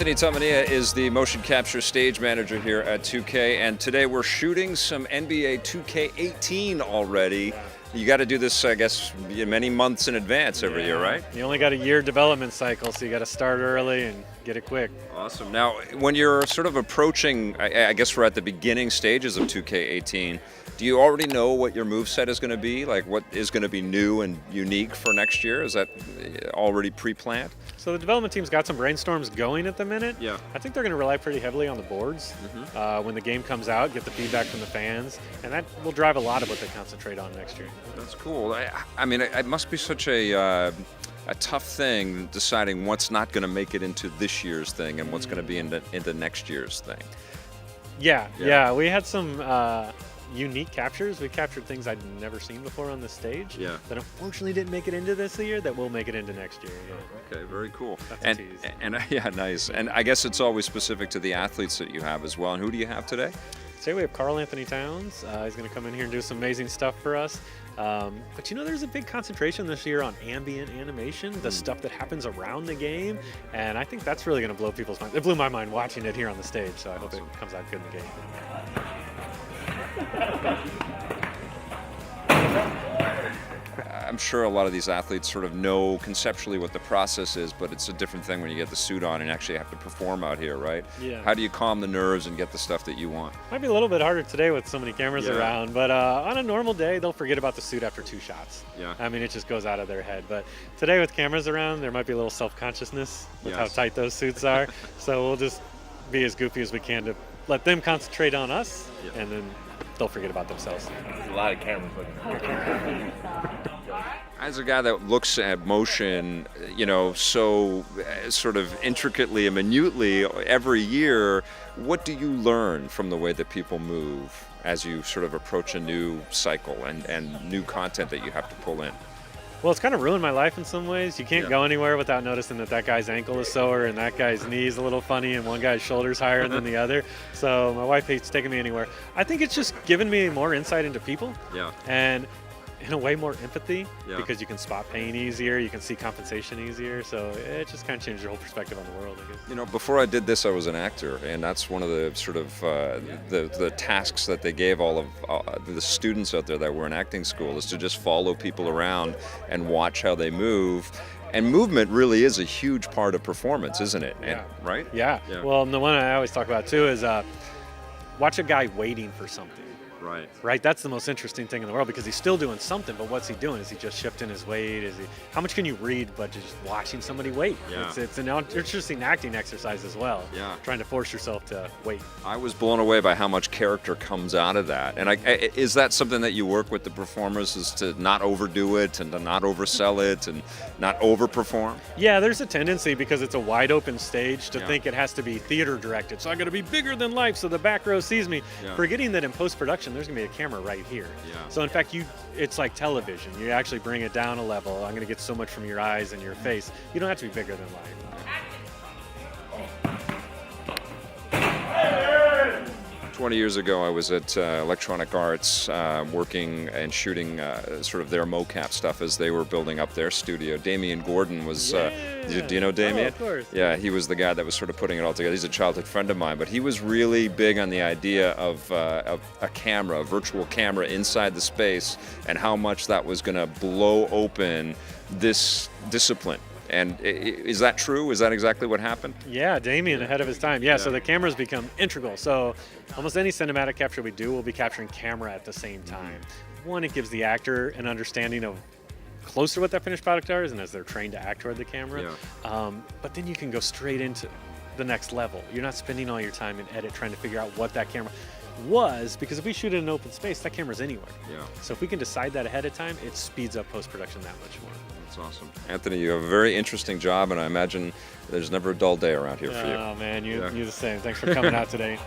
Anthony Tamania is the motion capture stage manager here at 2K, and today we're shooting some NBA 2K18 already. You got to do this, I guess, many months in advance every year, right? You only got a year development cycle, so you got to start early and get it quick. Awesome. Now, when you're sort of approaching, I guess we're at the beginning stages of 2K18, do you already know what your moveset is going to be? Like what is going to be new and unique for next year? Is that already pre-planned? So the development team's got some brainstorms going at the minute. Yeah. I think they're going to rely pretty heavily on the boards when the game comes out, get the feedback from the fans, and that will drive a lot of what they concentrate on next year. That's cool. I mean, it must be such a tough thing deciding what's not going to make it into this year's thing and what's going to be into next year's thing. Yeah. We had some unique captures. We captured things I'd never seen before on the stage. Yeah. That unfortunately didn't make it into this year. That will make it into next year. Yeah. Okay, very cool. That's a tease. And yeah, nice. And I guess it's always specific to the athletes that you have as well. And who do you have today? Today we have Karl Anthony Towns. He's going to come in here and do some amazing stuff for us. But you know, there's a big concentration this year on ambient animation, the stuff that happens around the game, and I think that's really going to blow people's minds. It blew my mind watching it here on the stage, so I hope it comes out good in the game. I'm sure a lot of these athletes sort of know conceptually what the process is, but it's a different thing when you get the suit on and actually have to perform out here, right? Yeah. How do you calm the nerves and get the stuff that you want? Might be a little bit harder today with so many cameras around, but on a normal day, they'll forget about the suit after 2 shots. Yeah. I mean, it just goes out of their head. But today with cameras around, there might be a little self-consciousness with how tight those suits are. So we'll just be as goofy as we can to let them concentrate on us, and then they'll forget about themselves. There's a lot of cameras looking. As a guy that looks at motion, you know, so sort of intricately and minutely every year, what do you learn from the way that people move as you sort of approach a new cycle and new content that you have to pull in? Well, it's kind of ruined my life in some ways. You can't go anywhere without noticing that guy's ankle is sore and that guy's knee is a little funny and one guy's shoulder's higher than the other. So my wife hates taking me anywhere. I think it's just given me more insight into people. Yeah. And in a way more empathy because you can spot pain easier, you can see compensation easier. So it just kind of changed your whole perspective on the world, I guess. You know, before I did this, I was an actor, and that's one of the sort of the tasks that they gave all of the students out there that were in acting school is to just follow people around and watch how they move. And movement really is a huge part of performance, isn't it? Yeah. And, right? Yeah. Well, and the one I always talk about too is watch a guy waiting for something. Right, that's the most interesting thing in the world because he's still doing something, but what's he doing? Is he just shifting his weight? How much can you read but just watching somebody wait? Yeah. It's an interesting acting exercise as well. Yeah. Trying to force yourself to wait. I was blown away by how much character comes out of that. And is that something that you work with the performers, is to not overdo it and to not oversell it and not overperform? Yeah, there's a tendency because it's a wide open stage to think it has to be theater directed. So I got to be bigger than life so the back row sees me. Yeah. Forgetting that in post-production there's going to be a camera right here. Yeah. So in fact, it's like television. You actually bring it down a level. I'm going to get so much from your eyes and your face. You don't have to be bigger than life. 20 years ago, I was at Electronic Arts working and shooting sort of their mocap stuff as they were building up their studio. Damian Gordon was, do you know Damian? Oh, of course. Yeah, he was the guy that was sort of putting it all together. He's a childhood friend of mine, but he was really big on the idea of a camera, a virtual camera inside the space, and how much that was going to blow open this discipline. And is that true? Is that exactly what happened? Yeah, Damien ahead of his time. Yeah, so the cameras become integral. So almost any cinematic capture we do will be capturing camera at the same time. One, it gives the actor an understanding of closer to what that finished product is and as they're trained to act toward the camera. But then you can go straight into the next level. You're not spending all your time in edit trying to figure out what that camera was, because if we shoot in an open space, that camera's anywhere. So if we can decide that ahead of time, it speeds up post-production that much more. That's awesome. Anthony, you have a very interesting job, and I imagine there's never a dull day around here for you. Oh man, you're the same. Thanks for coming out today.